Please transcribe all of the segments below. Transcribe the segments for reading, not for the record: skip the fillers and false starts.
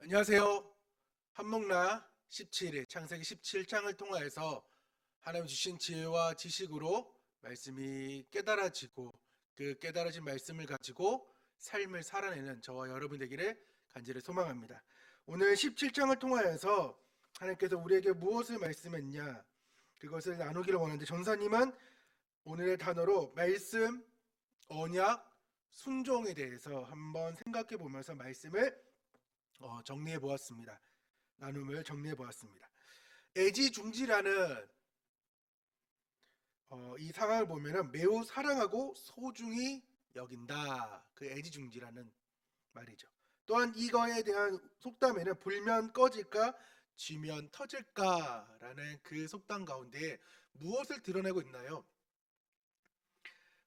안녕하세요. 한목나 17일 창세기 17장을 통하여서 하나님 주신 지혜와 지식으로 말씀이 깨달아지고 그 깨달아진 말씀을 가지고 삶을 살아내는 저와 여러분 되기를 간절히 소망합니다. 오늘 17장을 통하여서 하나님께서 우리에게 무엇을 말씀했냐 그것을 나누기를 원하는데 전사님은 오늘의 단어로 말씀, 언약, 순종에 대해서 한번 생각해 보면서 말씀을 정리해 보았습니다. 나눔을 정리해 보았습니다. 애지중지라는 이 상황을 보면은 매우 사랑하고 소중히 여긴다. 그 애지중지라는 말이죠. 또한 이거에 대한 속담에는 불면 꺼질까 쥐면 터질까라는 그 속담 가운데 무엇을 드러내고 있나요?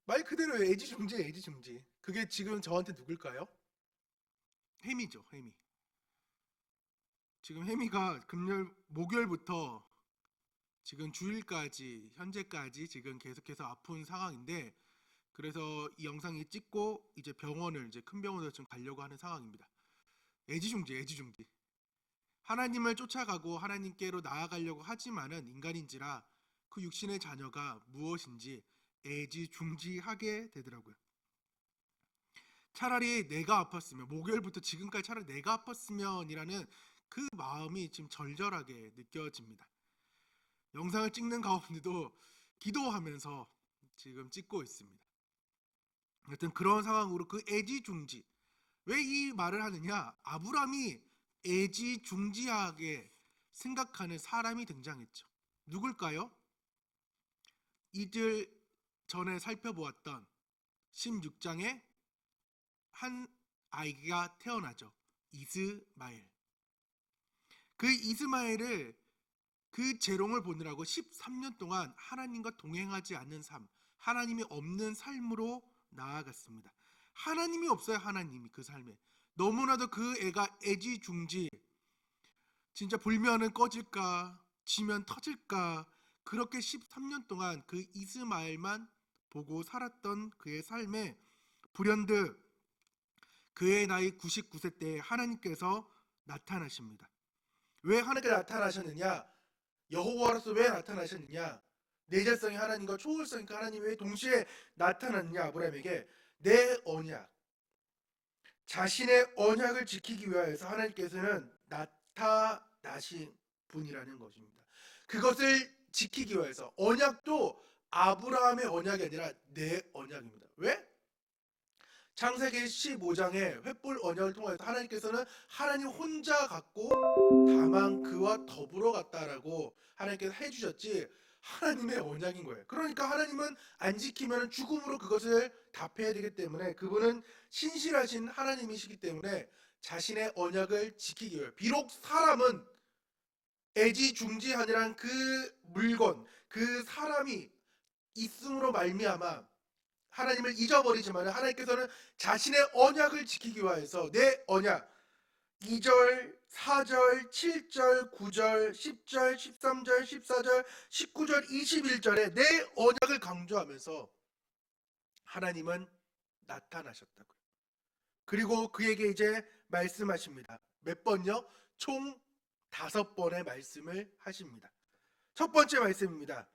말 그대로 애지중지, 애지중지. 그게 지금 저한테 누굴까요? 해미죠, 해미. 지금 해미가 목요일부터 지금 주일까지 현재까지 지금 계속해서 아픈 상황인데 그래서 이 영상이 찍고 이제 병원을 이제 큰 병원으로 지금 가려고 하는 상황입니다. 애지중지, 애지중지. 하나님을 쫓아가고 하나님께로 나아가려고 하지만은 인간인지라 그 육신의 자녀가 무엇인지 애지중지하게 되더라고요. 차라리 내가 아팠으면 목요일부터 지금까지 차라리 내가 아팠으면이라는 그 마음이 지금 절절하게 느껴집니다. 영상을 찍는 가운데도 기도하면서 지금 찍고 있습니다. 하여튼 그런 상황으로 그 애지중지, 왜 이 말을 하느냐? 아브람이 애지중지하게 생각하는 사람이 등장했죠. 누굴까요? 이들 전에 살펴보았던 16장에 한 아이가 태어나죠. 이스마엘. 그 이스마엘을 그 재롱을 보느라고 13년 동안 하나님과 동행하지 않는 삶, 하나님이 없는 삶으로 나아갔습니다. 하나님이 없어요. 하나님이 그 삶에. 너무나도 그 애가 애지중지, 진짜 불면은 꺼질까 지면 터질까, 그렇게 13년 동안 그 이스마엘만 보고 살았던 그의 삶에 불현듯 그의 나이 99세 때 하나님께서 나타나십니다. 왜 하나님께 나타나셨느냐? 여호와로서 왜 나타나셨느냐? 내재성이 하나님과 초월성이니까 하나님이 왜 동시에 나타났느냐? 아브라함에게 내 언약, 자신의 언약을 지키기 위하여서 하나님께서는 나타나신 분이라는 것입니다. 그것을 지키기 위해서 언약도 아브라함의 언약이 아니라 내 언약입니다. 왜? 창세기 15장의 횃불 언약을 통해서 하나님께서는 하나님 혼자 갖고 다만 그와 더불어 갔다라고 하나님께서 해주셨지, 하나님의 언약인 거예요. 그러니까 하나님은 안 지키면 죽음으로 그것을 답해야 되기 때문에 그분은 신실하신 하나님이시기 때문에 자신의 언약을 지키기 위해, 비록 사람은 애지중지하니란 그 물건, 그 사람이 있음으로 말미암아 하나님을 잊어버리지만 하나님께서는 자신의 언약을 지키기 위해서 내 언약, 2절, 4절, 7절, 9절, 10절, 13절, 14절, 19절, 21절에 내 언약을 강조하면서 하나님은 나타나셨다고요. 그리고 그에게 이제 말씀하십니다. 몇 번요? 총 5번의 말씀을 하십니다. 첫 번째 말씀입니다.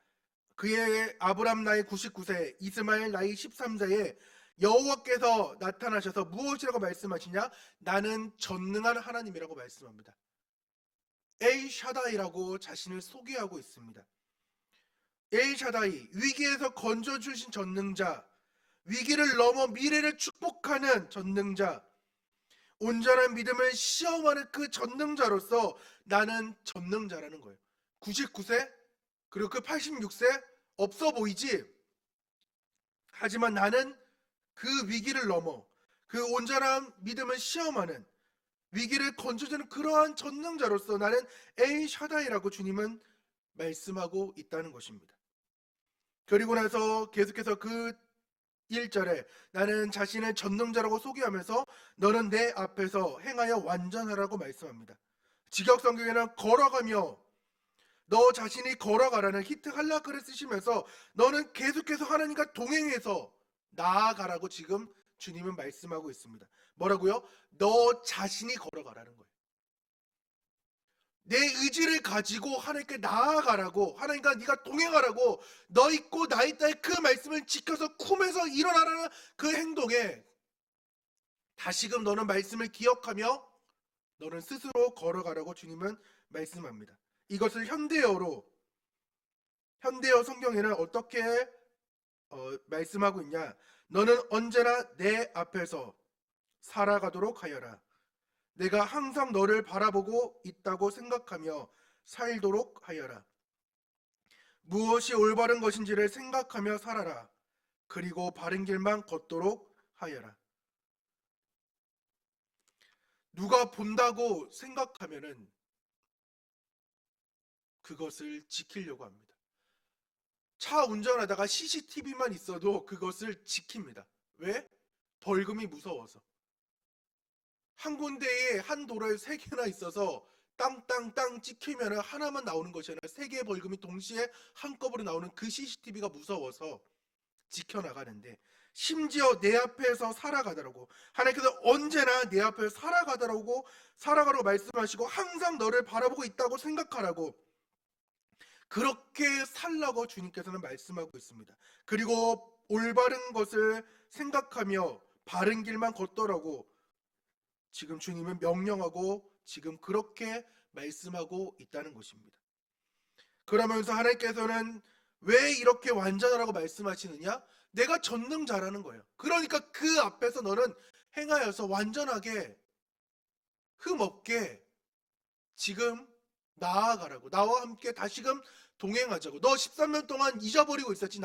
그의 아브람 나이 99세, 이스마엘 나이 13세에 여호와께서 나타나셔서 무엇이라고 말씀하시냐? 나는 전능한 하나님이라고 말씀합니다. 엘샤다이라고 자신을 소개하고 있습니다. 엘샤다이, 위기에서 건져주신 전능자, 위기를 넘어 미래를 축복하는 전능자, 온전한 믿음을 시험하는 그 전능자로서 나는 전능자라는 거예요. 99세 그리고 그 86세 없어 보이지? 하지만 나는 그 위기를 넘어 그 온전한 믿음을 시험하는, 위기를 건져주는 그러한 전능자로서 나는 엘샤다이라고 주님은 말씀하고 있다는 것입니다. 그리고 나서 계속해서 그 1절에 나는 자신을 전능자라고 소개하면서 너는 내 앞에서 행하여 완전하라고 말씀합니다. 직역성경에는 걸어가며, 너 자신이 걸어가라는 히트 할라크를 쓰시면서 너는 계속해서 하나님과 동행해서 나아가라고 지금 주님은 말씀하고 있습니다. 뭐라고요? 너 자신이 걸어가라는 거예요. 내 의지를 가지고 하나님께 나아가라고, 하나님과 네가 동행하라고, 너 있고 나 있다의 그 말씀을 지켜서 쿰에서 일어나라는 그 행동에 다시금 너는 말씀을 기억하며 너는 스스로 걸어가라고 주님은 말씀합니다. 이것을 현대어 성경에는 어떻게 말씀하고 있냐? 너는 언제나 내 앞에서 살아가도록 하여라. 내가 항상 너를 바라보고 있다고 생각하며 살도록 하여라. 무엇이 올바른 것인지를 생각하며 살아라. 그리고 바른 길만 걷도록 하여라. 누가 본다고 생각하면은 그것을 지키려고 합니다. 차 운전하다가 CCTV만 있어도 그것을 지킵니다. 왜? 벌금이 무서워서. 한 군데에 한 도로에 세 개나 있어서 땅땅땅 찍히면 하나만 나오는 것이 아니라 세 개의 벌금이 동시에 한꺼번에 나오는 그 CCTV가 무서워서 지켜나가는데, 심지어 내 앞에서 살아가더라고. 하나님께서 언제나 내 앞에서 살아가라고 말씀하시고 항상 너를 바라보고 있다고 생각하라고, 그렇게 살라고 주님께서는 말씀하고 있습니다. 그리고 올바른 것을 생각하며 바른 길만 걷더라고 지금 주님은 명령하고 지금 그렇게 말씀하고 있다는 것입니다. 그러면서 하나님께서는 왜 이렇게 완전하라고 말씀하시느냐? 내가 전능자라는 거예요. 그러니까 그 앞에서 너는 행하여서 완전하게 흠없게 지금 나아가라고, 나와 함께 다시금 동행하자고. 너 13년 동안 잊어버리고 있었지.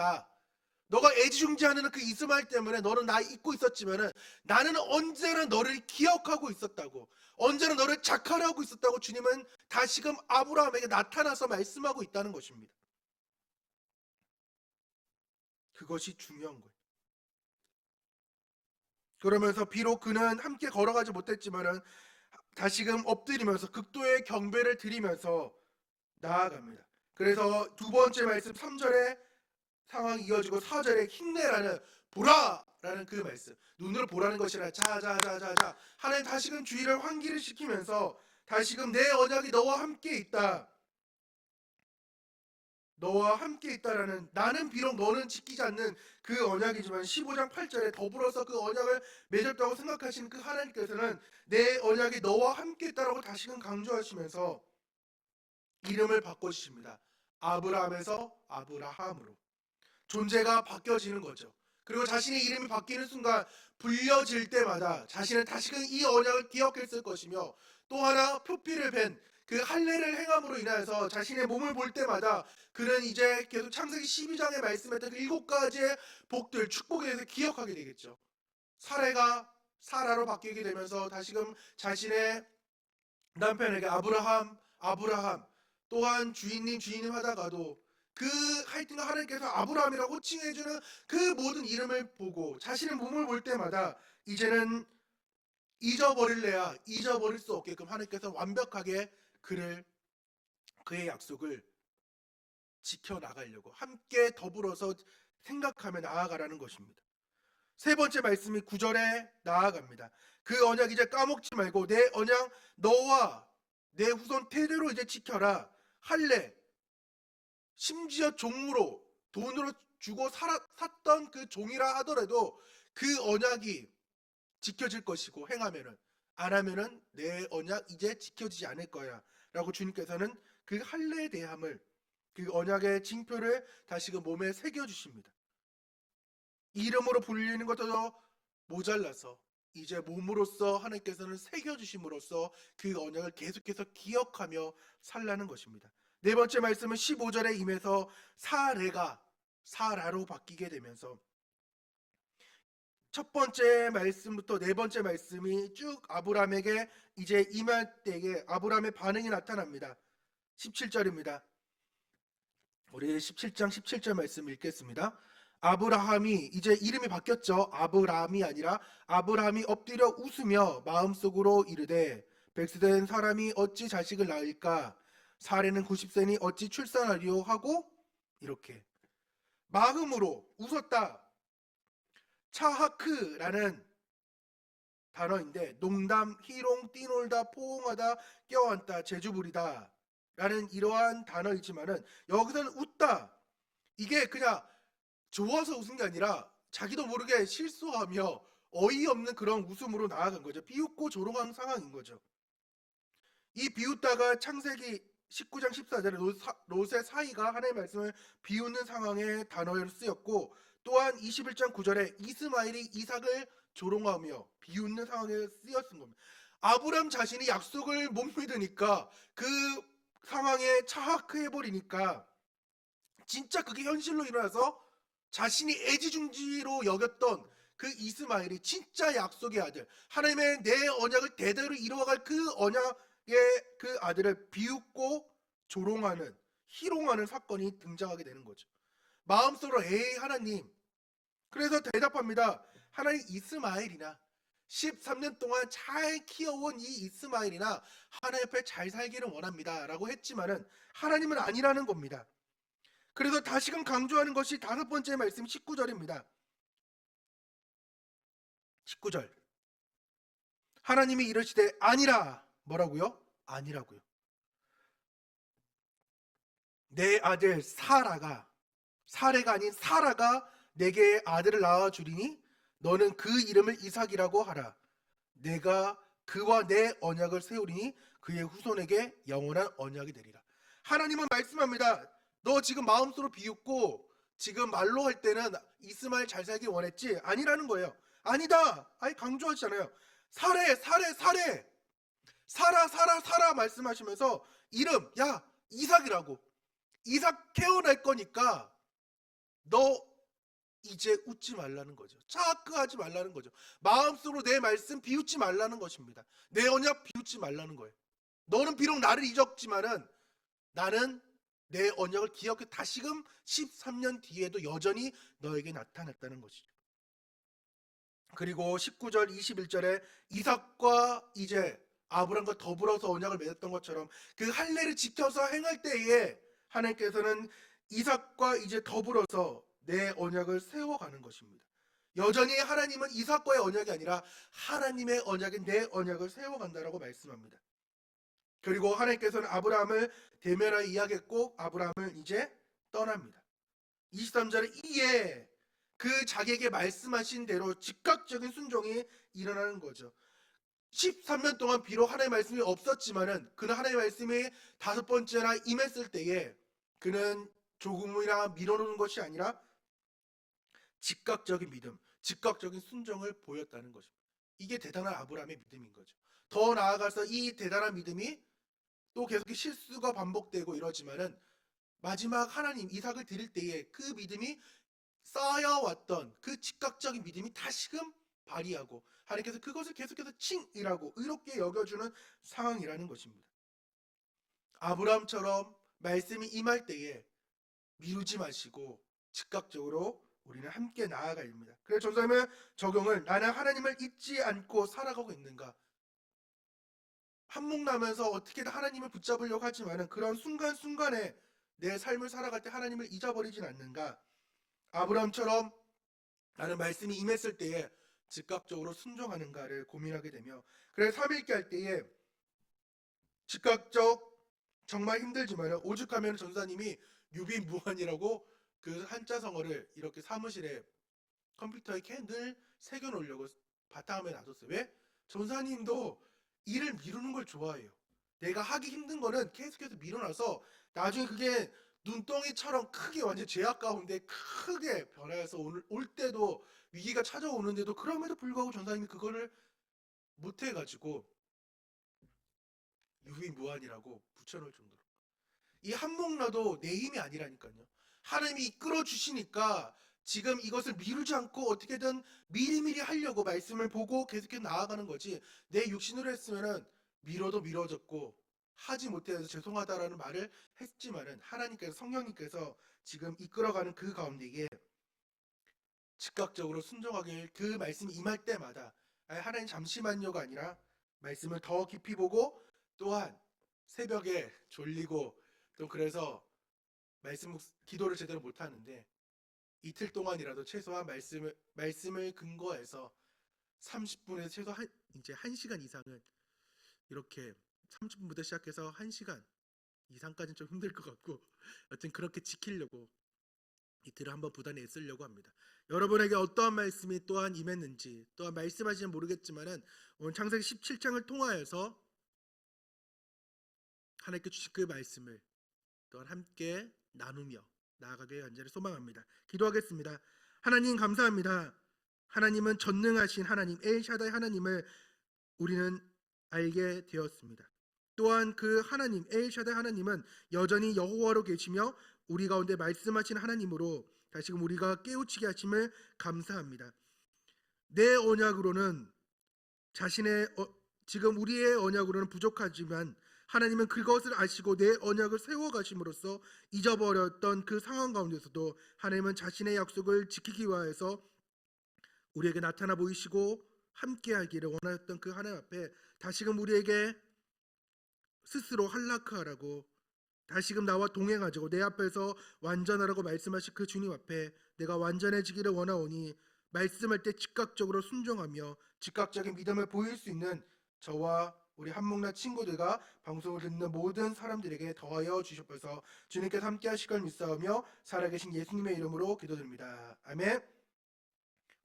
너가 애지중지하는 그 이스마엘 때문에 너는 나 잊고 있었지만은 나는 언제나 너를 기억하고 있었다고, 언제나 너를 자칼하고 있었다고 주님은 다시금 아브라함에게 나타나서 말씀하고 있다는 것입니다. 그것이 중요한 거예요. 그러면서 비록 그는 함께 걸어가지 못했지만은 다시금 엎드리면서 극도의 경배를 드리면서 나아갑니다. 그래서 두 번째 말씀 3절에 상황이 이어지고 4절에 힘내라는, 보라라는 그 말씀, 눈으로 보라는 것이 아니라 자자자자자, 하나님 다시금 주의를 환기를 시키면서 다시금 내 언약이 너와 함께 있다, 너와 함께 있다라는, 나는 비록 너는 지키지 않는 그 언약이지만 15장 8절에 더불어서 그 언약을 맺었다고 생각하시는 그 하나님께서는 내 언약이 너와 함께 있다라고 다시금 강조하시면서 이름을 바꿔주십니다. 아브라함에서 아브라함으로 존재가 바뀌어지는 거죠. 그리고 자신의 이름이 바뀌는 순간 불려질 때마다 자신은 다시금 이 언약을 기억했을 것이며, 또 하나 표피를 벤 그 할례를 행함으로 인하여서 자신의 몸을 볼 때마다 그는 이제 계속 창세기 12장에 말씀했던 그 7가지의 복들, 축복에 대해서 기억하게 되겠죠. 사례가 사라로 바뀌게 되면서 다시금 자신의 남편에게 아브라함 아브라함, 또한 주인님 하다가도 그 하여튼가 하나님께서 아브라함이라고 호칭해주는 그 모든 이름을 보고 자신의 몸을 볼 때마다 이제는 잊어버릴래야 잊어버릴 수 없게끔 하나님께서 완벽하게 그의 약속을 지켜나가려고 함께 더불어서 생각하며 나아가라는 것입니다. 세 번째 말씀이 9절에 나아갑니다. 그 언약 이제 까먹지 말고 내 언약 너와 내 후손 대대로 이제 지켜라. 할례, 심지어 종으로 돈으로 주고 샀던 그 종이라 하더라도 그 언약이 지켜질 것이고, 행하면은, 안 하면은 내 언약 이제 지켜지지 않을 거야 라고 주님께서는 그 할례에 대함을, 그 언약의 징표를 다시금 몸에 새겨주십니다. 이름으로 불리는 것도 모자라서 이제 몸으로써 하나님께서는 새겨주심으로써 그 언약을 계속해서 기억하며 살라는 것입니다. 네 번째 말씀은 15절에 임해서 사례가 사라로 바뀌게 되면서 첫 번째 말씀부터 네 번째 말씀이 쭉 아브라함에게 이제 임할 때에 아브라함의 반응이 나타납니다. 17절입니다. 우리 17장 17절 말씀 읽겠습니다. 아브라함이 이제 이름이 바뀌었죠. 아브라함이 아니라 아브라함이 엎드려 웃으며 마음속으로 이르되 백수된 사람이 어찌 자식을 낳을까? 사례는 90세니 어찌 출산하리요? 하고 이렇게 마음으로 웃었다. 차하크라는 단어인데 농담, 희롱, 띠놀다, 포옹하다, 껴안다, 재주부리다 라는 이러한 단어이지만은 여기서는 웃다, 이게 그냥 좋아서 웃은 게 아니라 자기도 모르게 실수하며 어이없는 그런 웃음으로 나아간 거죠. 비웃고 조롱한 상황인 거죠. 이 비웃다가 창세기 19장 14절에 롯의 사이가 하나님의 말씀을 비웃는 상황의 단어로 쓰였고, 또한 21장 9절에 이스마엘이 이삭을 조롱하며 비웃는 상황에 쓰였은 겁니다. 아브람 자신이 약속을 못 믿으니까, 그 상황에 차악해버리니까 진짜 그게 현실로 일어나서 자신이 애지중지로 여겼던 그 이스마엘이 진짜 약속의 아들, 하나님의 내 언약을 대대로 이루어갈 그 언약의 그 아들을 비웃고 조롱하는, 희롱하는 사건이 등장하게 되는 거죠. 마음속으로 에이 하나님, 그래서 대답합니다. 하나님, 이스마엘이나 13년 동안 잘 키워온 이 이스마엘이나 하나님 앞에 잘 살기를 원합니다 라고 했지만은 하나님은 아니라는 겁니다. 그래서 다시금 강조하는 것이 다섯 번째 말씀 19절입니다. 19절, 하나님이 이르시되 아니라, 뭐라고요? 아니라고요. 내 아들 사레가 아닌 사라가 내게 아들을 낳아 주리니 너는 그 이름을 이삭이라고 하라. 내가 그와 내 언약을 세우리니 그의 후손에게 영원한 언약이 되리라. 하나님은 말씀합니다. 너 지금 마음속으로 비웃고 지금 말로 할 때는 이스마엘 잘 살기 원했지? 아니라는 거예요. 아니다. 아예 강조하시잖아요. 사레 사라 말씀하시면서 이름, 야 이삭이라고, 이삭 태어날 거니까 너 이제 웃지 말라는 거죠. 차악하지 말라는 거죠. 마음속으로 내 말씀 비웃지 말라는 것입니다. 내 언약 비웃지 말라는 거예요. 너는 비록 나를 잊었지만은 나는 내 언약을 기억해 다시금 13년 뒤에도 여전히 너에게 나타났다는 것이죠. 그리고 19절 21절에 이삭과 이제 아브람과 더불어서 언약을 맺었던 것처럼 그 할례를 지켜서 행할 때에 하나님께서는 이삭과 이제 더불어서 내 언약을 세워가는 것입니다. 여전히 하나님은 이삭과의 언약이 아니라 하나님의 언약인 내 언약을 세워간다라고 말씀합니다. 그리고 하나님께서는 아브라함을 대면하여 이야기했고 아브라함을 이제 떠납니다. 23절에 이에 그 자기에게 말씀하신 대로 즉각적인 순종이 일어나는 거죠. 13년 동안 비록 하나님의 말씀이 없었지만은 그는 하나님의 말씀이 다섯 번째나 임했을 때에 그는 조금이나 미뤄놓는 것이 아니라 즉각적인 믿음, 즉각적인 순종을 보였다는 것입니다. 이게 대단한 아브라함의 믿음인 거죠. 더 나아가서 이 대단한 믿음이 또 계속 실수가 반복되고 이러지만은 마지막 하나님 이삭을 드릴 때에 그 믿음이 쌓여왔던 그 즉각적인 믿음이 다시금 발휘하고 하나님께서 그것을 계속해서 칭이라고 의롭게 여겨주는 상황이라는 것입니다. 아브라함처럼 말씀이 임할 때에 미루지 마시고 즉각적으로 우리는 함께 나아가야 됩니다. 그래서 전사님은 적용을, 나는 하나님을 잊지 않고 살아가고 있는가? 한몫나면서 어떻게든 하나님을 붙잡으려고 하지만 그런 순간순간에 내 삶을 살아갈 때 하나님을 잊어버리진 않는가? 아브라함처럼 나는 말씀이 임했을 때에 즉각적으로 순종하는가를 고민하게 되며, 그래서 3일기 할 때에 즉각적, 정말 힘들지만 오죽하면 전사님이 유비무환이라고 그 한자성어를 이렇게 사무실에 컴퓨터에 늘 새겨놓으려고 바탕화면에 놔뒀어요. 왜? 전사님도 일을 미루는 걸 좋아해요. 내가 하기 힘든 거는 계속해서 미뤄놔서 나중에 그게 눈덩이처럼 크게 완전 죄악 가운데 크게 변해서 올 때도 위기가 찾아오는데도 그럼에도 불구하고 전사님이 그거를 못해가지고 유비무환이라고 붙여놓을 정도로, 이 한몫나도 내 힘이 아니라니까요. 하나님이 이끌어 주시니까 지금 이것을 미루지 않고 어떻게든 미리미리 하려고 말씀을 보고 계속해서 나아가는 거지, 내 육신으로 했으면은 미뤄도 미뤄졌고 하지 못해서 죄송하다라는 말을 했지만은 하나님께서, 성령님께서 지금 이끌어가는 그 가운데에 즉각적으로 순종하길, 그 말씀이 임할 때마다 하나님 잠시만요가 아니라 말씀을 더 깊이 보고, 또한 새벽에 졸리고 또 그래서 말씀 기도를 제대로 못 하는데 이틀 동안이라도 최소한 말씀을 근거해서 30분에서 최소 이제 1시간 이상은, 이렇게 30분부터 시작해서 1시간 2상까지는 좀 힘들 것 같고 여튼 그렇게 지키려고 이틀을 한번 부단히 애쓰려고 합니다. 여러분에게 어떠한 말씀이 또한 임했는지 또한 말씀하시면 모르겠지만은 오늘 창세기 17장을 통하여서 하나님께 주신 그 말씀을 또한 함께 나누며 나아가길 간절히 소망합니다. 기도하겠습니다. 하나님 감사합니다. 하나님은 전능하신 하나님 엘샤다이 하나님을 우리는 알게 되었습니다. 또한 그 하나님 엘샤다이 하나님은 여전히 여호와로 계시며 우리 가운데 말씀하신 하나님으로 다시금 우리가 깨우치게 하심을 감사합니다. 내 언약으로는 지금 우리의 언약으로는 부족하지만 하나님은 그것을 아시고 내 언약을 세워가심으로써 잊어버렸던 그 상황 가운데서도 하나님은 자신의 약속을 지키기 위하여서 우리에게 나타나 보이시고 함께하기를 원하였던 그 하나님 앞에 다시금 우리에게 스스로 한락하라고 다시금 나와 동행하자고 내 앞에서 완전하라고 말씀하신 그 주님 앞에 내가 완전해지기를 원하오니 말씀할 때 즉각적으로 순종하며 즉각적인 믿음을 보일 수 있는 저와 우리 한목나 친구들과 방송을 듣는 모든 사람들에게 더하여 주시옵소서. 주님께서 함께 하실 걸 믿사오며 살아계신 예수님의 이름으로 기도드립니다. 아멘.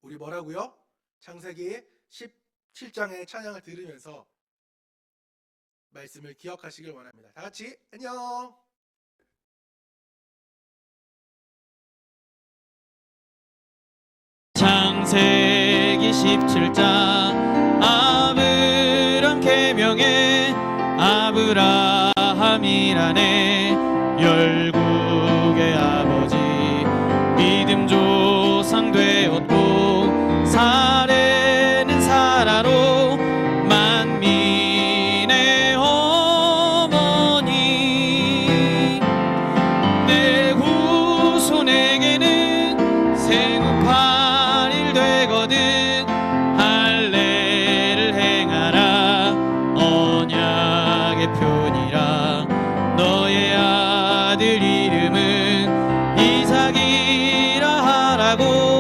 우리 뭐라고요? 창세기 17장의 찬양을 들으면서 말씀을 기억하시길 원합니다. 다 같이 안녕. 창세기 17장 아브람 계명에 아브라함이라네 열국의 아버지 믿음 조상 되었고 사례는 사라로 만민의 어머니 내 후손에게는 생후 8일 되거든 할례를 행하라 언약의 표니라 너의 아들 이름은 이삭이라 하라고